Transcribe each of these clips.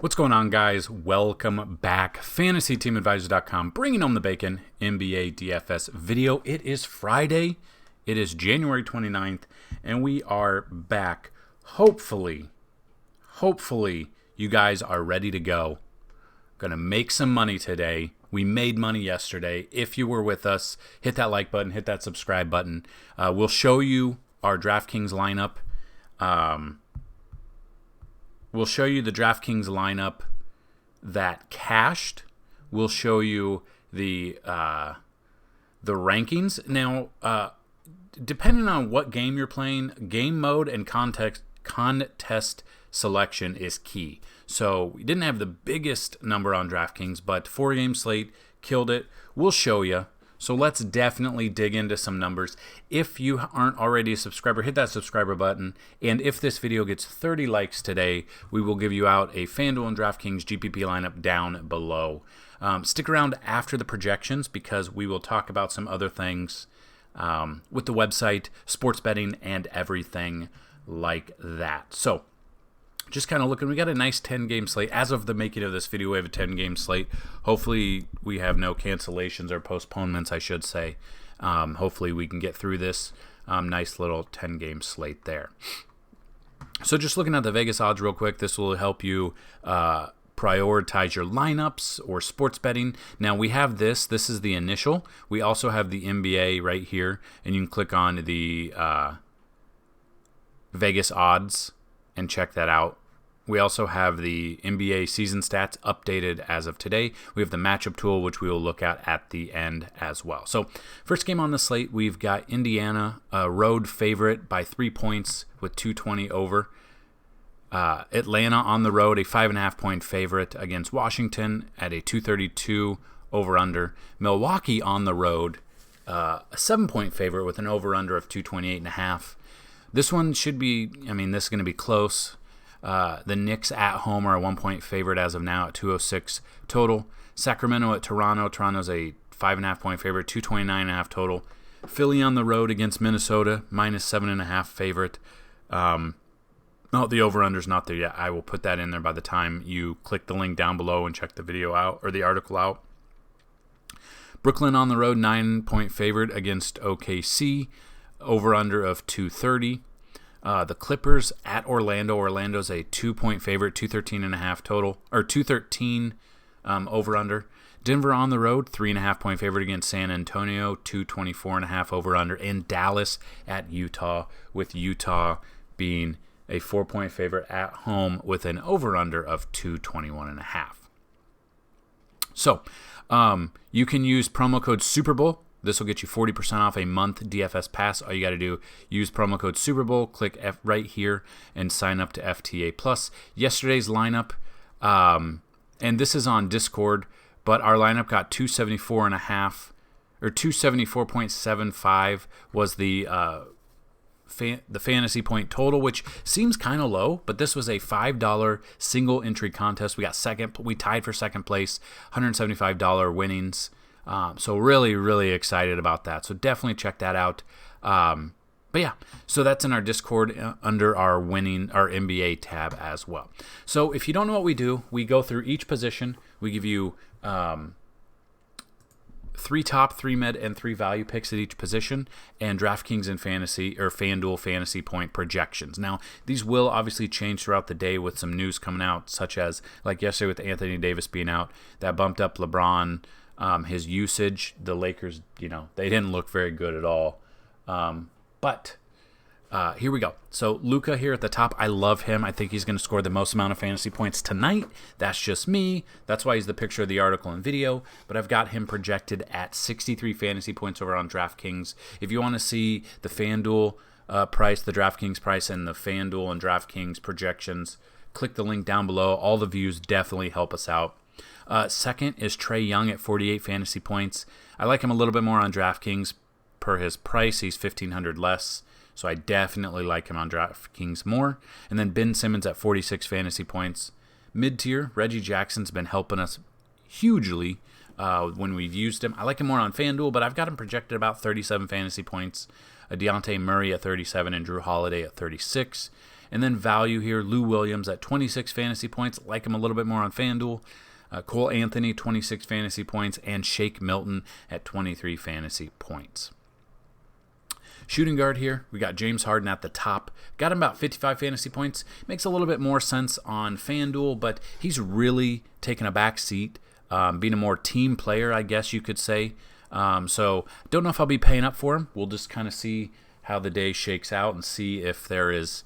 What's going on, guys? Welcome back. FantasyTeamAdvisor.com, bringing home the bacon, NBA DFS video. It is Friday. It is January 29th, and we are back. Hopefully, you guys are ready to go. Gonna make some money today. We made money yesterday. If you were with us, hit that like button, hit that subscribe button. We'll show you our DraftKings lineup. We'll show you the DraftKings lineup that cashed. We'll show you the rankings. Now, depending on what game you're playing, game mode and contest selection is key. So we didn't have the biggest number on DraftKings, but 4-game slate, killed it. We'll show you. So let's definitely dig into some numbers. If you aren't already a subscriber, hit that subscriber button. And if this video gets 30 likes today, we will give you out a Fanduel and DraftKings GPP lineup down below. Stick around after the projections because we will talk about some other things with the website, sports betting, and everything like that. So just kind of looking, we got a nice 10-game slate. As of the making of this video, we have a 10-game slate. Hopefully, we have no cancellations or postponements, I should say. Hopefully, we can get through this nice little 10-game slate there. So just looking at the Vegas odds real quick, this will help you prioritize your lineups or sports betting. Now, we have this. This is the initial. We also have the NBA right here, and you can click on the Vegas odds and check that out. We also have the NBA season stats updated as of today. We have the matchup tool, which we will look at the end as well. So first game on the slate, we've got Indiana, a road favorite by 3 points with 220 over. Atlanta on the road, a 5.5-point favorite against Washington at a 232 over-under. Milwaukee on the road, a 7-point favorite with an over-under of 228.5. This one should be, this is going to be close. The Knicks at home are a 1-point favorite as of now at 206 total. Sacramento at Toronto. Toronto's a 5.5-point favorite, 229.5 total. Philly on the road against Minnesota, minus 7.5 favorite. The over-under's not there yet. I will put that in there by the time you click the link down below and check the video out, or the article out. Brooklyn on the road, 9-point favorite against OKC. Over-under of 230. The Clippers at Orlando. Orlando's a 2-point favorite, 213.5 total, or 213 over-under. Denver on the road, 3.5-point favorite against San Antonio, 224.5 over-under. And Dallas at Utah, with Utah being a 4-point favorite at home with an over-under of 221.5. So you can use promo code Super Bowl. This will get you 40% off a month DFS pass. All you got to do, use promo code Super Bowl, click right here, and sign up to FTA Plus. Yesterday's lineup, and this is on Discord, but our lineup got 274.5, or 274.75 was the fantasy point total, which seems kind of low, but this was a $5 single entry contest. We got second. We tied for second place, $175 winnings. So really, really excited about that. So definitely check that out. But yeah, so that's in our Discord under our NBA tab as well. So if you don't know what we do, we go through each position. We give you 3 top, 3 mid, and 3 value picks at each position, and DraftKings and FanDuel fantasy point projections. Now, these will obviously change throughout the day with some news coming out, such as like yesterday with Anthony Davis being out, that bumped up LeBron. His usage, the Lakers, they didn't look very good at all. But here we go. So Luka here at the top, I love him. I think he's going to score the most amount of fantasy points tonight. That's just me. That's why he's the picture of the article and video. But I've got him projected at 63 fantasy points over on DraftKings. If you want to see the FanDuel price, the DraftKings price, and the FanDuel and DraftKings projections, click the link down below. All the views definitely help us out. Second is Trey Young at 48 fantasy points. I like him a little bit more on DraftKings per his price. He's $1,500 less, so I definitely like him on DraftKings more. And then Ben Simmons at 46 fantasy points. Mid-tier, Reggie Jackson's been helping us hugely when we've used him. I like him more on FanDuel, but I've got him projected about 37 fantasy points. Deontay Murray at 37 and Drew Holiday at 36. And then value here, Lou Williams at 26 fantasy points. Like him a little bit more on Fanduel. Cole Anthony, 26 fantasy points. And Shake Milton at 23 fantasy points. Shooting guard here, we got James Harden at the top. Got him about 55 fantasy points. Makes a little bit more sense on Fanduel, but he's really taken a back seat, being a more team player, I guess you could say. So don't know if I'll be paying up for him. We'll just kind of see how the day shakes out and see if there is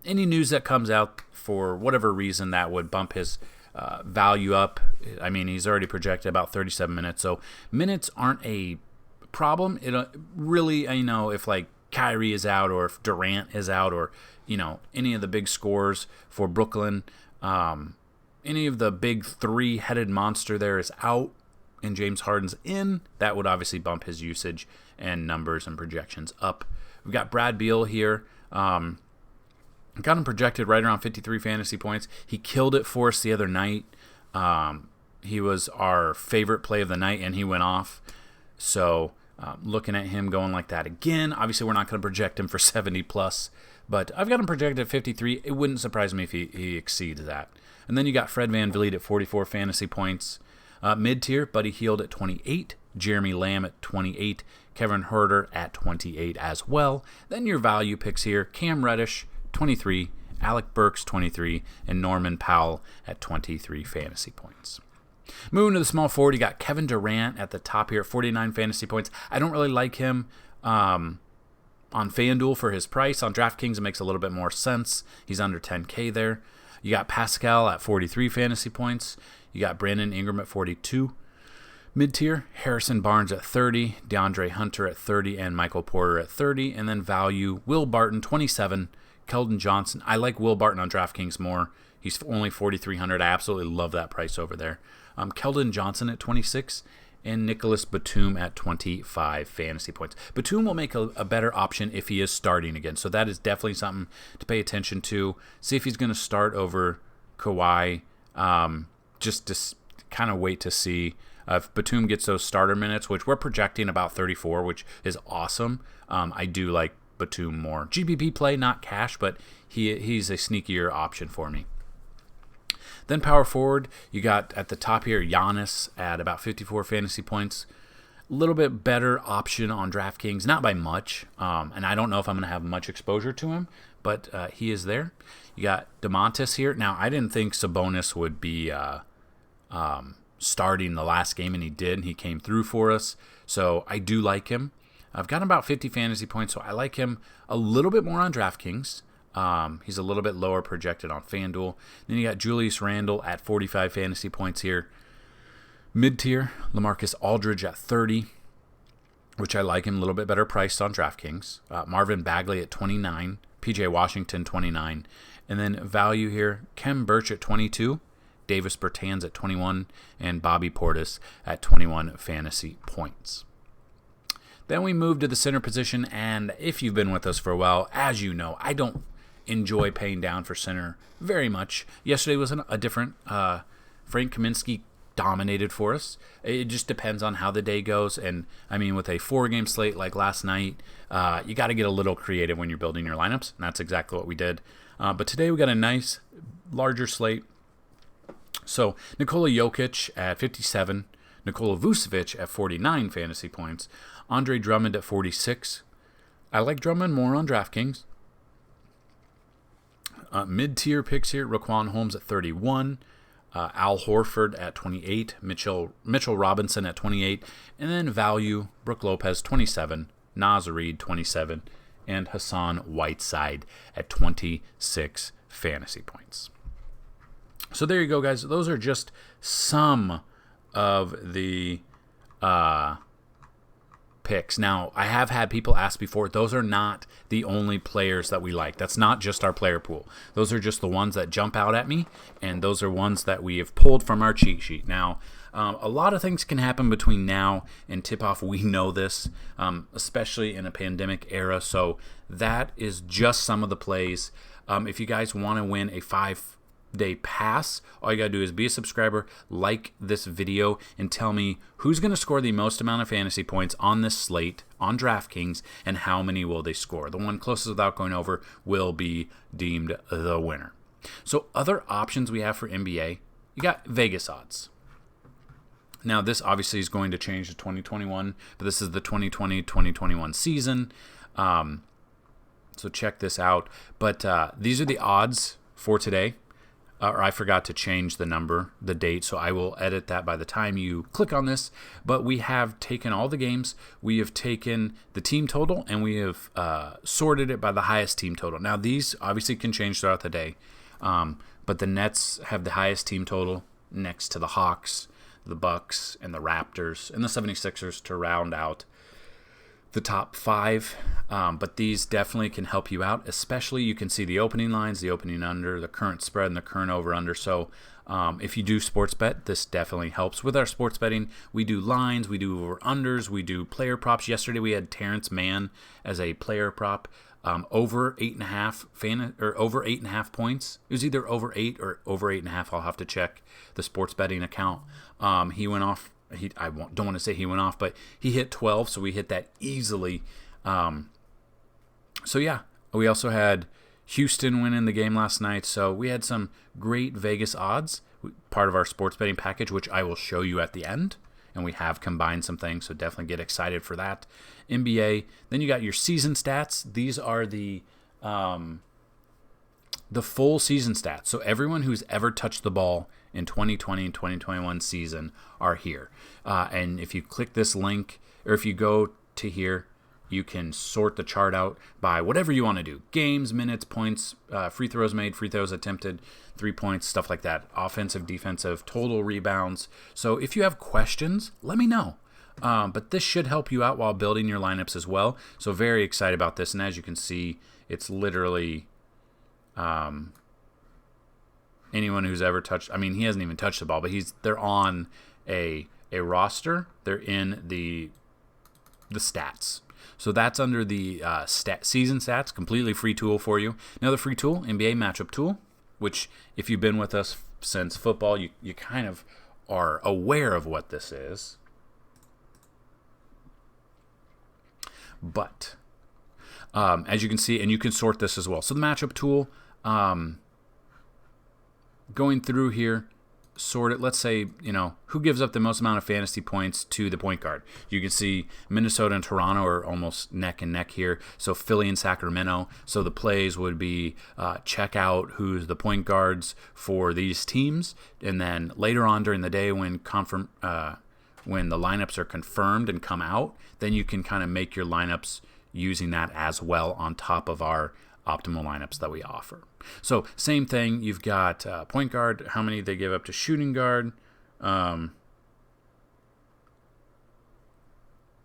any news that comes out for whatever reason that would bump his value up. I mean, he's already projected about 37 minutes, so minutes aren't a problem. It really, if like Kyrie is out or if Durant is out or any of the big scorers for Brooklyn, any of the big three-headed monster there is out and James Harden's in, that would obviously bump his usage and numbers and projections up. We've got Brad Beal here. Got him projected right around 53 fantasy points. He killed it for us the other night. He was our favorite play of the night and he went off. So looking at him going like that again, obviously we're not going to project him for 70 plus, but I've got him projected at 53. It wouldn't surprise me if he exceeds that. And then you got Fred VanVleet at 44 fantasy points. Mid-tier, Buddy Hield at 28, Jeremy Lamb at 28, Kevin Huerter at 28 as well. Then your value picks here, Cam Reddish, 23, Alec Burks, 23, and Norman Powell at 23 fantasy points. Moving to the small forward, you got Kevin Durant at the top here at 49 fantasy points. I don't really like him on FanDuel for his price. On DraftKings, it makes a little bit more sense. He's under 10K there. You got Pascal at 43 fantasy points. You got Brandon Ingram at 42. Mid-tier, Harrison Barnes at 30, DeAndre Hunter at 30, and Michael Porter at 30. And then value, Will Barton, 27, Keldon Johnson. I like Will Barton on DraftKings more. He's only 4,300. I absolutely love that price over there. Keldon Johnson at 26 and Nicholas Batum at 25 fantasy points. Batum will make a better option if he is starting again. So that is definitely something to pay attention to. See if he's going to start over Kawhi. Just to kind of wait to see if Batum gets those starter minutes, which we're projecting about 34, which is awesome. I do like Batum more. GPP play, not cash, but he's a sneakier option for me. Then power forward, you got at the top here Giannis at about 54 fantasy points. A little bit better option on DraftKings, not by much. And I don't know if I'm going to have much exposure to him, but he is there. You got DeMontis here. Now, I didn't think Sabonis would be starting the last game, and he did. And he came through for us, so I do like him. I've got about 50 fantasy points, so I like him a little bit more on DraftKings. He's a little bit lower projected on FanDuel. Then you got Julius Randle at 45 fantasy points here. Mid-tier, LaMarcus Aldridge at 30, which I like him a little bit better priced on DraftKings. Marvin Bagley at 29, PJ Washington 29, and then value here, Kem Birch at 22, Davis Bertans at 21, and Bobby Portis at 21 fantasy points. Then we move to the center position, and if you've been with us for a while, as you know, I don't enjoy paying down for center very much. Yesterday was a different. Frank Kaminsky dominated for us. It just depends on how the day goes, and I mean, with a 4-game slate like last night, you got to get a little creative when you're building your lineups, and that's exactly what we did. But today we got a nice, larger slate. So Nikola Jokic at 57, Nikola Vucevic at 49 fantasy points, Andre Drummond at 46. I like Drummond more on DraftKings. Mid-tier picks here, Raquan Holmes at 31, Al Horford at 28, Mitchell Robinson at 28, and then value, Brook Lopez 27, Naz Reid 27, and Hassan Whiteside at 26 fantasy points. So there you go, guys. Those are just some of the picks. Now, I have had people ask before, those are not the only players that we like. That's not just our player pool. Those are just the ones that jump out at me, and those are ones that we have pulled from our cheat sheet. Now, a lot of things can happen between now and tip-off. We know this, especially in a pandemic era, so that is just some of the plays. If you guys want to win a 5-day pass, all you got to do is be a subscriber, like this video, and tell me who's going to score the most amount of fantasy points on this slate on DraftKings, and how many will they score. The one closest without going over will be deemed the winner. So other options we have for NBA, you got Vegas odds. Now, this obviously is going to change to 2021, but this is the 2020-2021 season. So check this out. But these are the odds for today. Or I forgot to change the date, so I will edit that by the time you click on this. But we have taken all the games, we have taken the team total, and we have sorted it by the highest team total. Now, these obviously can change throughout the day, but the Nets have the highest team total next to the Hawks, the Bucks, and the Raptors, and the 76ers to round out the top 5. But these definitely can help you out, especially you can see the opening lines, the opening under, the current spread, and the current over-under. So if you do sports bet, this definitely helps. With our sports betting, we do lines, we do over-unders, we do player props. Yesterday we had Terrence Mann as a player prop. Over 8.5 over 8.5 points. It was either over 8 or over 8.5. I'll have to check the sports betting account. He went off. Don't want to say he went off, but he hit 12, so we hit that easily. So yeah, we also had Houston win in the game last night. So we had some great Vegas odds, part of our sports betting package, which I will show you at the end. And we have combined some things, so definitely get excited for that. NBA. Then you got your season stats. These are the full season stats. So everyone who's ever touched the ball in 2020 and 2021 season are here. And if you click this link, or if you go to here, you can sort the chart out by whatever you want to do. Games, minutes, points, free throws made, free throws attempted, 3 points, stuff like that. Offensive, defensive, total rebounds. So if you have questions, let me know. But this should help you out while building your lineups as well. So very excited about this. And as you can see, it's literally anyone who's ever touched. I mean, he hasn't even touched the ball, but they're on a roster. They're in the stats. So that's under the season stats, completely free tool for you. Another free tool, NBA matchup tool, which if you've been with us since football, you kind of are aware of what this is. But as you can see, and you can sort this as well. So the matchup tool, going through here, sort it. Let's say, who gives up the most amount of fantasy points to the point guard. You can see Minnesota and Toronto are almost neck and neck here. So Philly and Sacramento. So the plays would be check out who's the point guards for these teams. And then later on during the day when the lineups are confirmed and come out, then you can kind of make your lineups using that as well on top of our optimal lineups that we offer. So same thing, you've got point guard, how many they give up to shooting guard.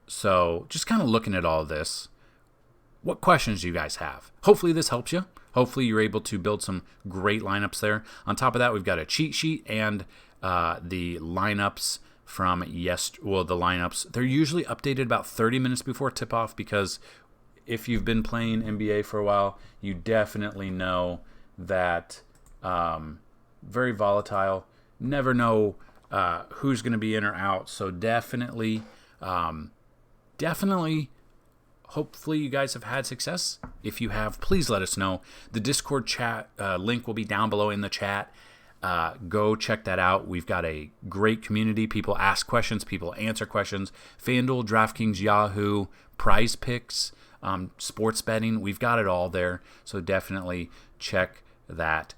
So just kind of looking at all of this, what questions do you guys have? Hopefully this helps you. Hopefully you're able to build some great lineups there. On top of that, we've got a cheat sheet and the lineups from the lineups. They're usually updated about 30 minutes before tip-off because if you've been playing NBA for a while, you definitely know that very volatile. Never know who's going to be in or out. So definitely, hopefully you guys have had success. If you have, please let us know. The Discord chat link will be down below in the chat. Go check that out. We've got a great community. People ask questions. People answer questions. Fanduel, DraftKings, Yahoo, Prize Picks, sports betting. We've got it all there. So definitely check that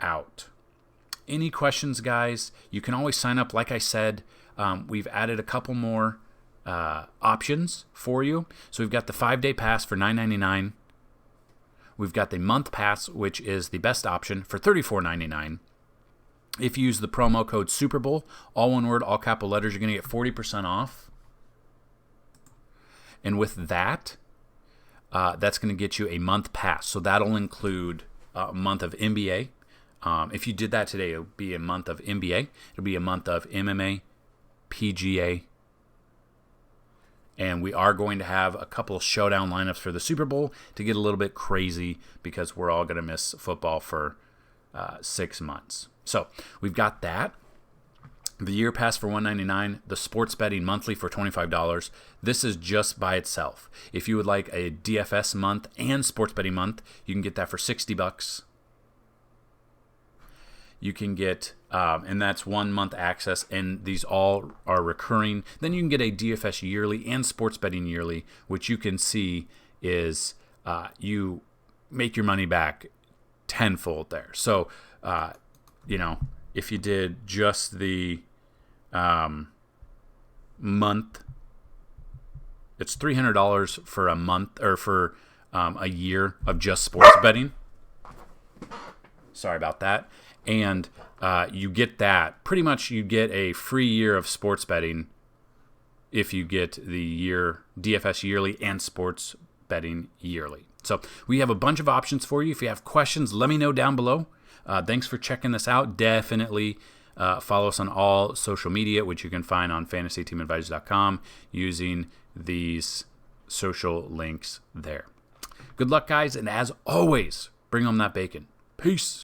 out. Any questions, guys? You can always sign up. Like I said, we've added a couple more options for you. So we've got the 5-day pass for $9.99. We've got the month pass, which is the best option for $34.99. If you use the promo code Super Bowl, all one word, all capital letters, you're going to get 40% off. And with that, that's going to get you a month pass. So that'll include a month of NBA. If you did that today, it'll be a month of NBA. It'll be a month of MMA, PGA. And we are going to have a couple of showdown lineups for the Super Bowl to get a little bit crazy because we're all going to miss football for 6 months. So we've got that. The year pass for $199, the sports betting monthly for $25. This is just by itself. If you would like a DFS month and sports betting month, you can get that for $60. You can get, and that's 1 month access, and these all are recurring. Then you can get a DFS yearly and sports betting yearly, which you can see is you make your money back tenfold there. So, if you did just the month, it's $300 for a month, or for a year of just sports betting. Sorry about that. And you get that. Pretty much you get a free year of sports betting if you get the year DFS yearly and sports betting yearly. So we have a bunch of options for you. If you have questions, let me know down below. Thanks for checking this out. Definitely follow us on all social media, which you can find on fantasyteamadvisors.com using these social links there. Good luck, guys, and as always, bring home that bacon. Peace.